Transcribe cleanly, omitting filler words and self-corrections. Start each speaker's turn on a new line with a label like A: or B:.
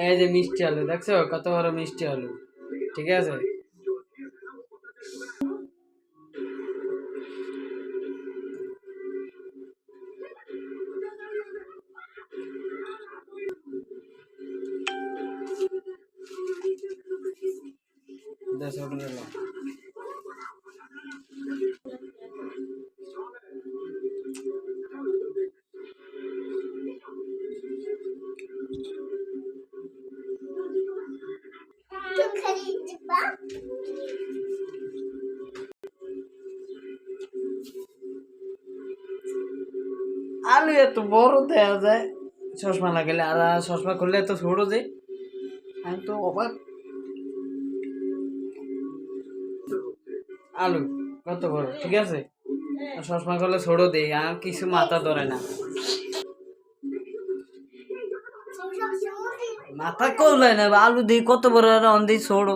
A: এই যে মিষ্টি আলু দেখছো কত বড় মিষ্টি আলু, ঠিক আছে। দশ গেল। আলু এত বড় দেওয়া যায় চশমা লাগালে, আর চশমা খুললে এত ছোট যে, আমি তো অবাক। আলু কত বড়, ঠিক আছে, আর চশমা করলে ছোট দেই, আর কিছু মাথা ধরে না, মাথা কৌলায় না, আলু দিই কত বড় আর অন দিই ছোট।